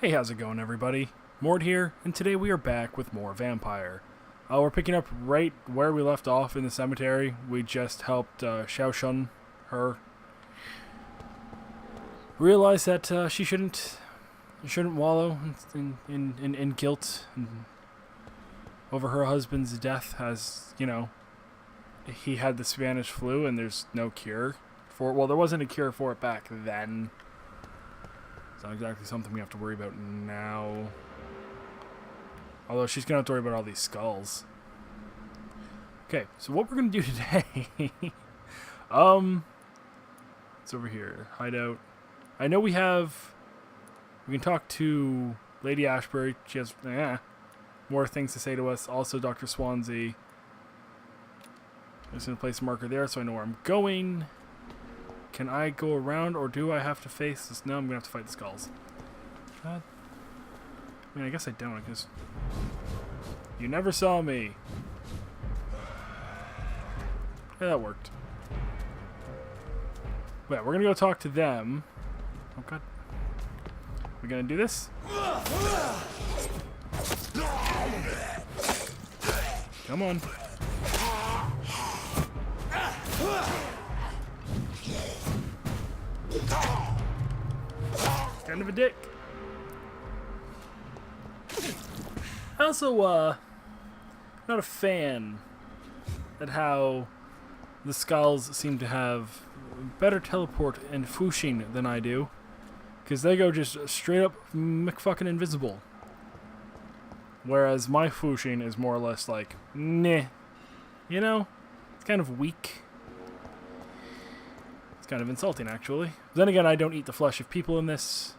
Hey, how's it going, everybody? Mord here, and today we are back with more Vampyr. We're picking up right where we left off in the cemetery. We just helped Xiaoshun, her, realize that she shouldn't wallow in guilt over her husband's death, as, you know, he had the Spanish flu and there's no cure for it. Well, there wasn't a cure for it back then. It's not exactly something we have to worry about now. Although she's going to have to worry about all these skulls. Okay, so what we're going to do today... it's over here. Hideout. I know we can talk to Lady Ashbury. She has more things to say to us. Also, Dr. Swansea. I'm just going to place a marker there so I know where I'm going. Can I go around, or do I have to face this? No, I'm going to have to fight the skulls. I mean, I guess I don't, because you never saw me. Yeah, that worked. Wait, we're going to go talk to them. Oh, God. We're going to do this? Come on. Kind of a dick. I also, not a fan at how the skulls seem to have better teleport and fushing than I do. Because they go just straight up McFucking invisible. Whereas my fushing is more or less like, meh. You know? It's kind of weak. It's kind of insulting, actually. Then again, I don't eat the flesh of people in this.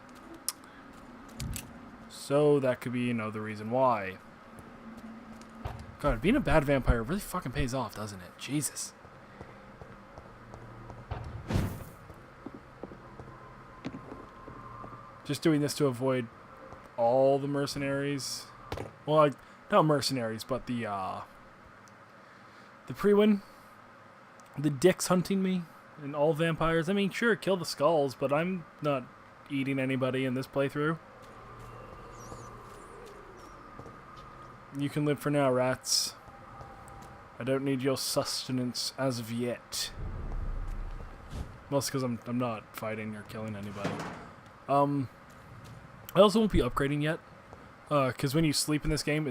So that could be, you know, the reason why. God, being a bad vampire really fucking pays off, doesn't it? Jesus. Just doing this to avoid all the mercenaries. Well, like, not mercenaries, but the pre-win. The dicks hunting me. And all vampires. I mean, sure, kill the skulls, but I'm not eating anybody in this playthrough. You can live for now, rats. I don't need your sustenance as of yet. Mostly because I'm not fighting or killing anybody. I also won't be upgrading yet. Because when you sleep in this game,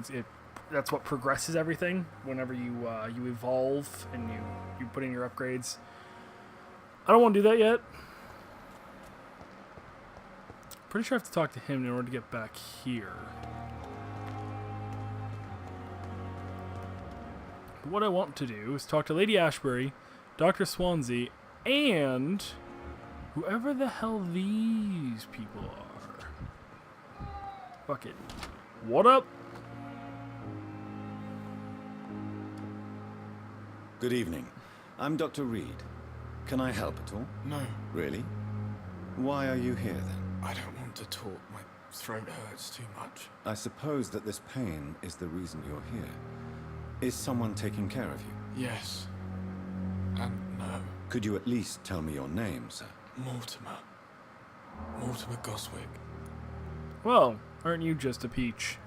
that's what progresses everything. Whenever you evolve and you put in your upgrades. I don't want to do that yet. Pretty sure I have to talk to him in order to get back here. But what I want to do is talk to Lady Ashbury, Dr. Swansea, and whoever the hell these people are. Fuck it. What up? Good evening. I'm Dr. Reid. Can I help at all? No, Really? Why are you here then? I don't want to talk. My throat hurts too much. I suppose that this pain is the reason you're here. Is someone taking care of you? Yes. And no. Could you at least tell me your name, sir? Mortimer. Mortimer Goswick. Well, aren't you just a peach?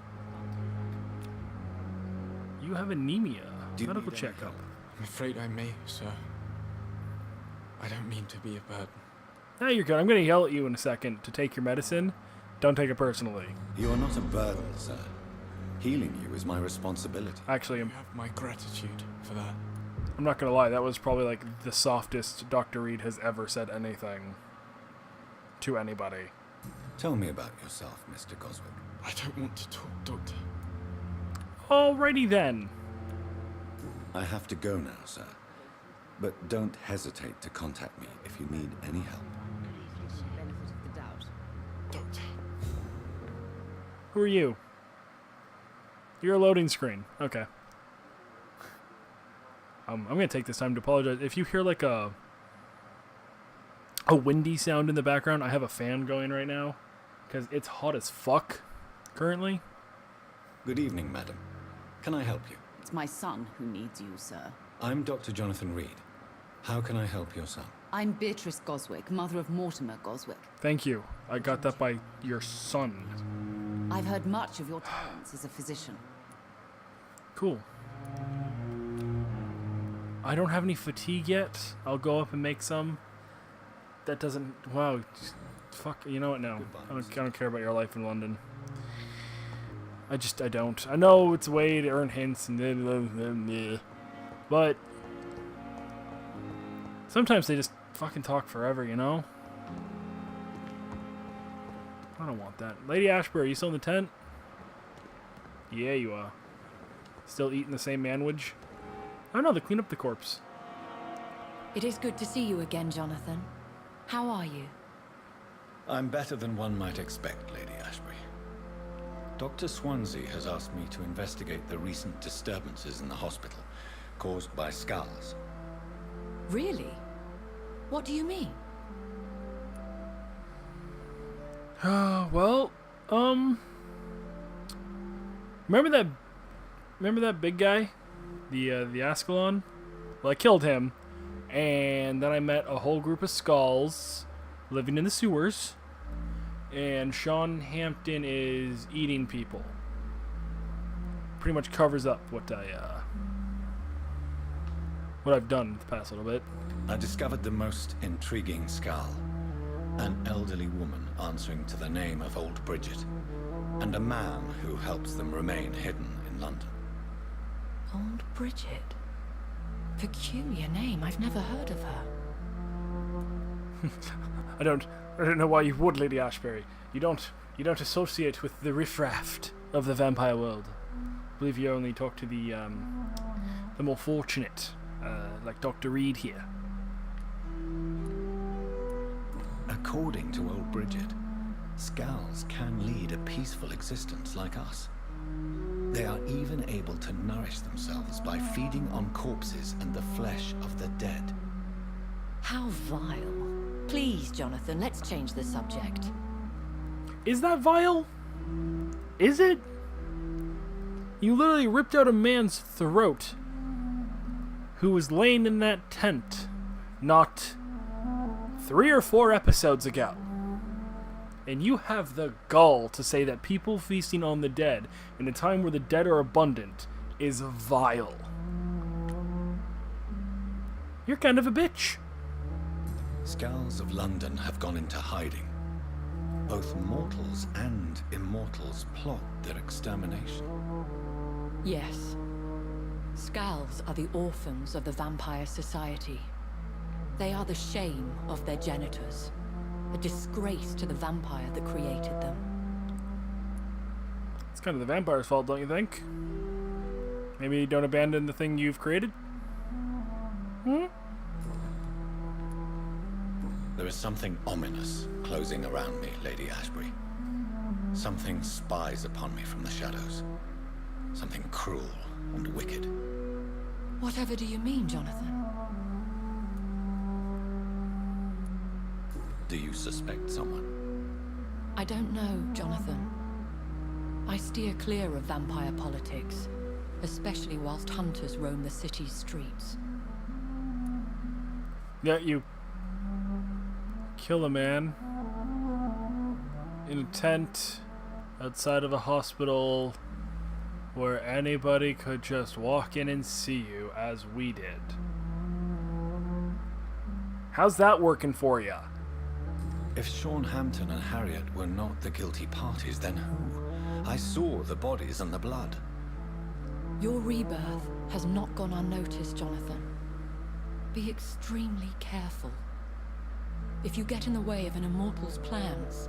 You have anemia. Do you Medical need any checkup. help? I'm afraid I may, sir. I don't mean to be a burden. No, you're good. I'm going to yell at you in a second to take your medicine. Don't take it personally. You are not a burden, sir. Healing you is my responsibility. Actually, You have my gratitude for that. I'm not going to lie. That was probably like the softest Dr. Reid has ever said anything to anybody. Tell me about yourself, Mr. Goswick. I don't want to talk, Doctor. Alrighty then. I have to go now, sir. But don't hesitate to contact me if you need any help. Benefit of the doubt. Doctor. Who are you? You're a loading screen. Okay. I'm going to take this time to apologize. If you hear like a windy sound in the background, I have a fan going right now. Because it's hot as fuck currently. Good evening, madam. Can I help you? It's my son who needs you, sir. I'm Dr. Jonathan Reid. How can I help your son? I'm Beatrice Goswick, mother of Mortimer Goswick. Thank you. I got that by your son. I've heard much of your talents as a physician. Cool. I don't have any fatigue yet. I'll go up and make some. That doesn't... Wow. Fuck. You know what? No. I don't care about your life in London. I don't. I know it's a way to earn hints and... But... Sometimes they just fucking talk forever, you know? I don't want that. Lady Ashbury, you still in the tent? Yeah, you are. Still eating the same manwich? Oh no, they clean up the corpse. It is good to see you again, Jonathan. How are you? I'm better than one might expect, Lady Ashbury. Dr. Swansea has asked me to investigate the recent disturbances in the hospital, caused by scars. Really? What do you mean? Well, remember that big guy? The Ascalon? Well, I killed him, and then I met a whole group of skulls living in the sewers, and Sean Hampton is eating people. Pretty much covers up what I've done in the past little bit. I discovered the most intriguing skull. An elderly woman answering to the name of Old Bridget, and a man who helps them remain hidden in London. Old Bridget. Peculiar name. I've never heard of her. I don't know why you would, Lady Ashbury. You don't associate with the riffraff of the vampire world. I believe you only talk to the more fortunate, like Dr. Reid here. According to Old Bridget, skulls can lead a peaceful existence like us. They are even able to nourish themselves by feeding on corpses and the flesh of the dead. How vile. Please, Jonathan, let's change the subject. Is that vile? Is it? You literally ripped out a man's throat who was laying in that tent not 3 or 4 episodes ago. And you have the gall to say that people feasting on the dead in a time where the dead are abundant is vile. You're kind of a bitch. Skulls of London have gone into hiding. Both mortals and immortals plot their extermination. Yes. Skulls are the orphans of the Vampire Society. They are the shame of their genitors. A disgrace to the vampire that created them. It's kind of the vampire's fault, don't you think? Maybe don't abandon the thing you've created? There is something ominous closing around me, Lady Ashbury. Something spies upon me from the shadows. Something cruel and wicked. Whatever do you mean, Jonathan? Do you suspect someone? I don't know, Jonathan. I steer clear of vampire politics, especially whilst hunters roam the city's streets. Yeah, you kill a man in a tent outside of a hospital where anybody could just walk in and see you, as we did. How's that working for you? If Sean Hampton and Harriet were not the guilty parties, then who? I saw the bodies and the blood. Your rebirth has not gone unnoticed, Jonathan. Be extremely careful. If you get in the way of an immortal's plans...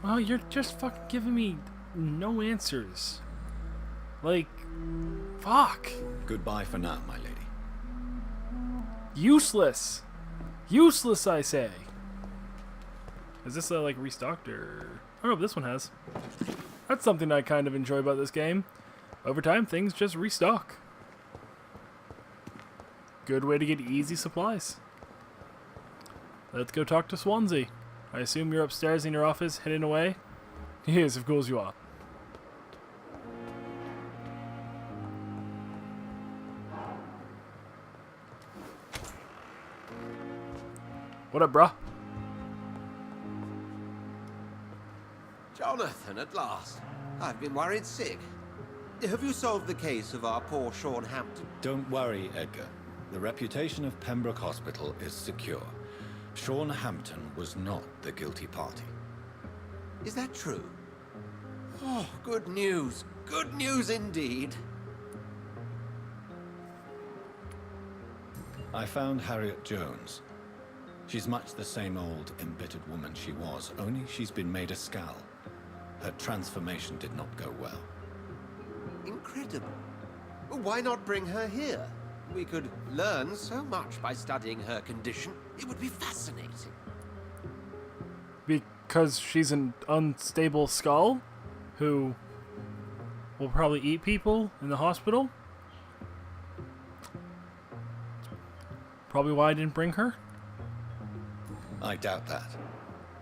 Oh, you're just fucking giving me no answers. Like, fuck. Goodbye for now, my lady. Useless. Useless, I say. Is this like restocked or... Oh no, this one has. That's something I kind of enjoy about this game. Over time, things just restock. Good way to get easy supplies. Let's go talk to Swansea. I assume you're upstairs in your office, hidden away? Yes, of course you are. What up, bruh? Jonathan, at last. I've been worried sick. Have you solved the case of our poor Sean Hampton? Don't worry, Edgar. The reputation of Pembroke Hospital is secure. Sean Hampton was not the guilty party. Is that true? Oh, good news. Good news indeed. I found Harriet Jones. She's much the same old, embittered woman she was, only she's been made a Skal. Her transformation did not go well. Incredible. Why not bring her here? We could learn so much by studying her condition. It would be fascinating. Because she's an unstable skull who will probably eat people in the hospital? Probably why I didn't bring her. I doubt that.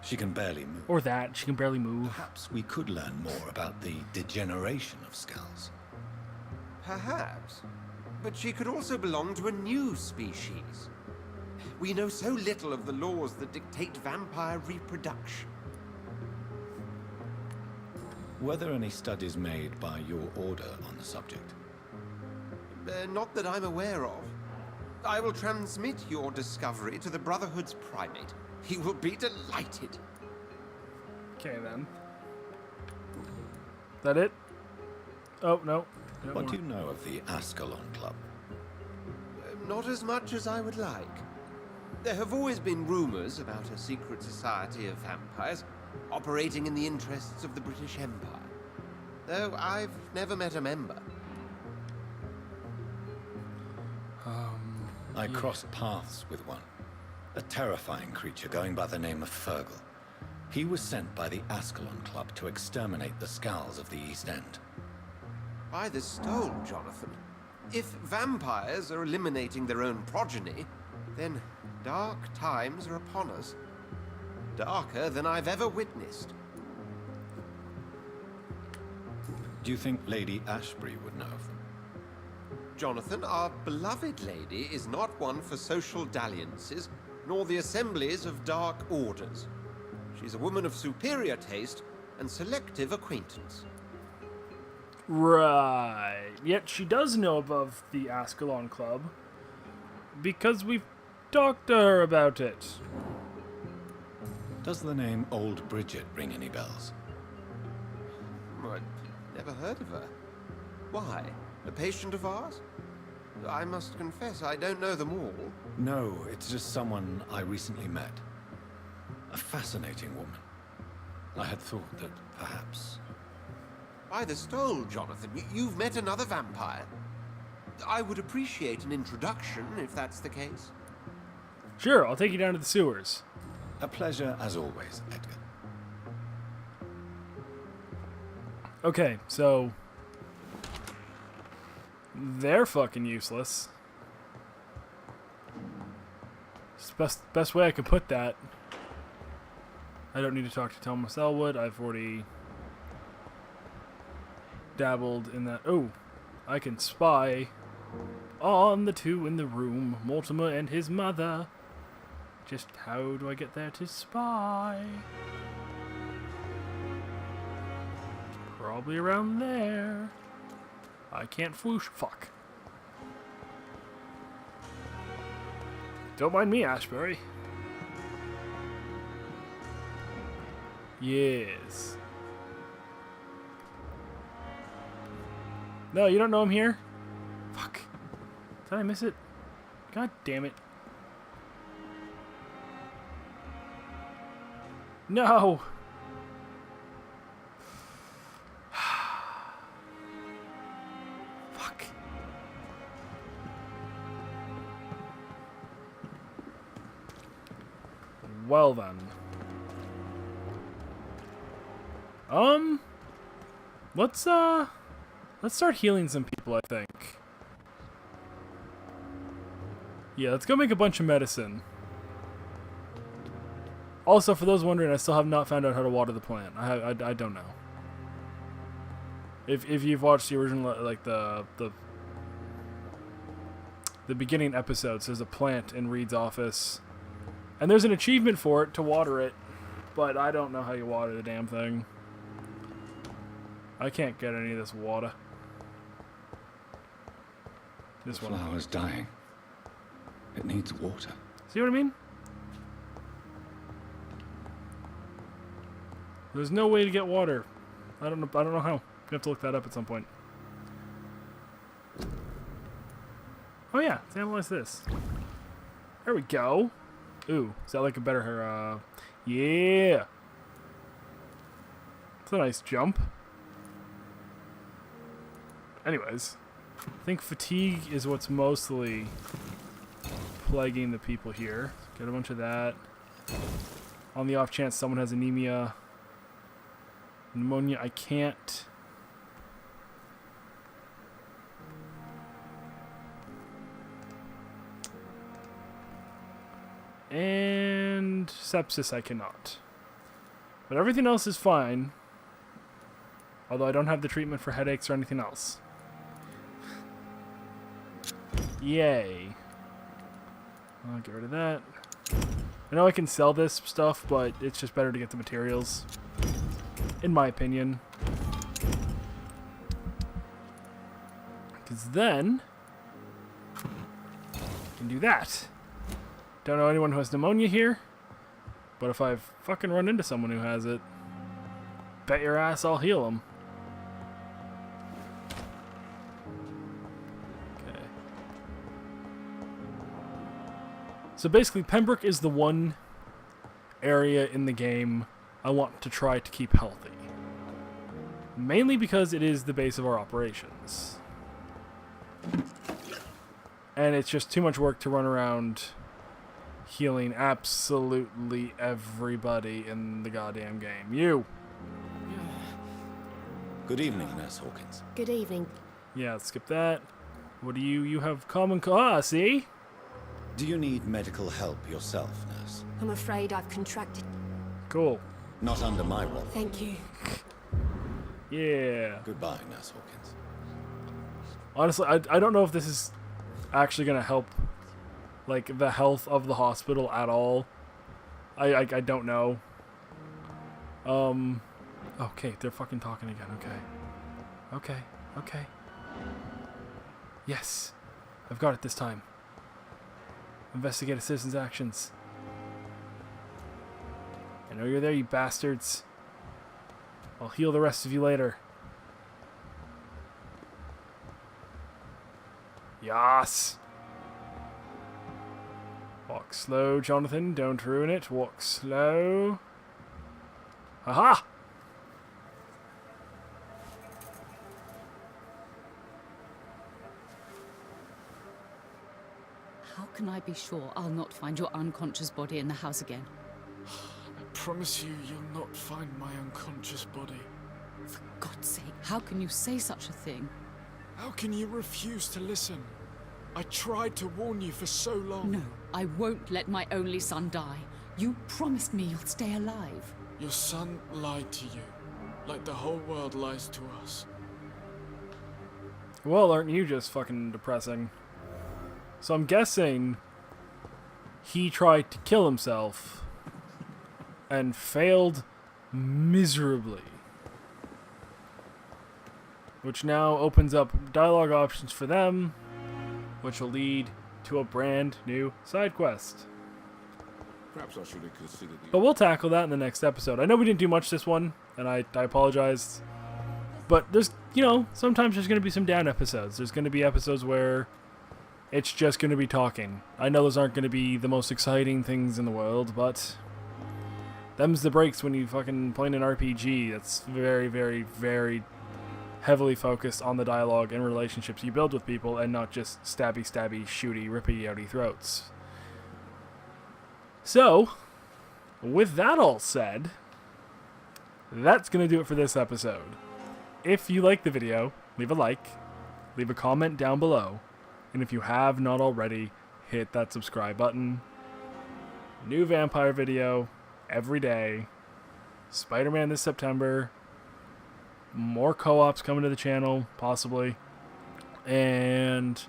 She can barely move. Or that. She can barely move. Perhaps we could learn more about the degeneration of Skals. Perhaps. But she could also belong to a new species. We know so little of the laws that dictate vampire reproduction. Were there any studies made by your order on the subject? Not that I'm aware of. I will transmit your discovery to the Brotherhood's primate. He will be delighted. Okay, then. That it? Oh, no. What do you know of the Ascalon Club? Not as much as I would like. There have always been rumors about a secret society of vampires operating in the interests of the British Empire, though I've never met a member. I crossed paths with one. A terrifying creature going by the name of Fergal. He was sent by the Ascalon Club to exterminate the Skals of the East End. By the stole, Jonathan. If vampires are eliminating their own progeny, then dark times are upon us. Darker than I've ever witnessed. Do you think Lady Ashbury would know of them? Jonathan, our beloved lady is not one for social dalliances, nor the assemblies of dark orders. She's a woman of superior taste and selective acquaintance. Right. Yet she does know of the Ascalon Club because we've talked to her about it. Does the name Old Bridget ring any bells? I'd never heard of her. Why? A patient of ours? I must confess, I don't know them all. No, it's just someone I recently met. A fascinating woman. I had thought that perhaps... By the stole, Jonathan, you've met another vampire. I would appreciate an introduction, if that's the case. Sure, I'll take you down to the sewers. A pleasure as always, Edgar. Okay, so... they're fucking useless. It's the best way I can put that. I don't need to talk to Thomas Elwood. I've already dabbled in that. Oh, I can spy on the two in the room, Mortimer and his mother. Just how do I get there to spy? Probably around there. I can't whoosh. Fuck. Don't mind me, Ashbury. Yes. No, you don't know I'm here? Fuck. Did I miss it? God damn it. No! Fuck. Well then. Let's start healing some people, I think. Yeah, let's go make a bunch of medicine. Also, for those wondering, I still have not found out how to water the plant. I don't know. If you've watched the original, like the beginning episodes, there's a plant in Reid's office And there's an achievement for it to water it, but I don't know how you water the damn thing. I can't get any of this water. This The one. flower's dying. It needs water. See what I mean? There's no way to get water. I don't know how. You have to look that up at some point. Oh yeah, let's analyze this. There we go. Ooh, is that like a better yeah. It's a nice jump. Anyways, I think fatigue is what's mostly plaguing the people here. Get a bunch of that. On the off chance someone has anemia. Pneumonia, I can't. And sepsis, I cannot. But everything else is fine. Although I don't have the treatment for headaches or anything else. Yay. I'll get rid of that. I know I can sell this stuff, but it's just better to get the materials. In my opinion. Because then I can do that. Don't know anyone who has pneumonia here. But if I fucking run into someone who has it, bet your ass I'll heal them. Okay. So basically, Pembroke is the one area in the game I want to try to keep healthy. Mainly because it is the base of our operations. And it's just too much work to run around healing absolutely everybody in the goddamn game. You! Good evening, Nurse Hawkins. Good evening. Yeah, let's skip that. What do you have common see? Do you need medical help yourself, Nurse? I'm afraid I've contracted. Cool. Not under my watch. Thank you. Yeah. Goodbye, Nurse Hawkins. Honestly, I don't know if this is actually going to help, like, the health of the hospital at all. I don't know. Okay, they're fucking talking again. Okay. Yes. I've got it this time. Investigate a citizen's actions. I know you're there, you bastards. I'll heal the rest of you later. Yas. Walk slow, Jonathan. Don't ruin it. Walk slow. Aha! How can I be sure I'll not find your unconscious body in the house again? I promise you, you'll not find my unconscious body. For God's sake, how can you say such a thing? How can you refuse to listen? I tried to warn you for so long. No, I won't let my only son die. You promised me you'll stay alive. Your son lied to you, like the whole world lies to us. Well, aren't you just fucking depressing? So I'm guessing he tried to kill himself and failed miserably. Which now opens up dialogue options for them, which will lead to a brand new side quest. Perhaps I should have considered the... But we'll tackle that in the next episode. I know we didn't do much this one, and I apologize. But there's, sometimes there's going to be some down episodes. There's going to be episodes where it's just going to be talking. I know those aren't going to be the most exciting things in the world, but them's the breaks when you fucking playing an RPG that's very, very, very heavily focused on the dialogue and relationships you build with people and not just stabby, shooty, rippy-outy throats. So, with that all said, that's going to do it for this episode. If you like the video, leave a like, leave a comment down below, and if you have not already, hit that subscribe button. New Vampyr video every day. Spider-Man this September. More co-ops coming to the channel, possibly. And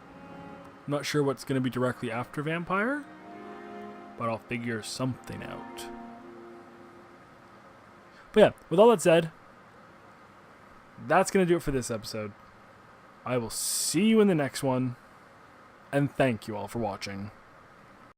I'm not sure what's going to be directly after Vampyr. but I'll figure something out. But yeah, with all that said, that's going to do it for this episode. I will see you in the next one, and thank you all for watching.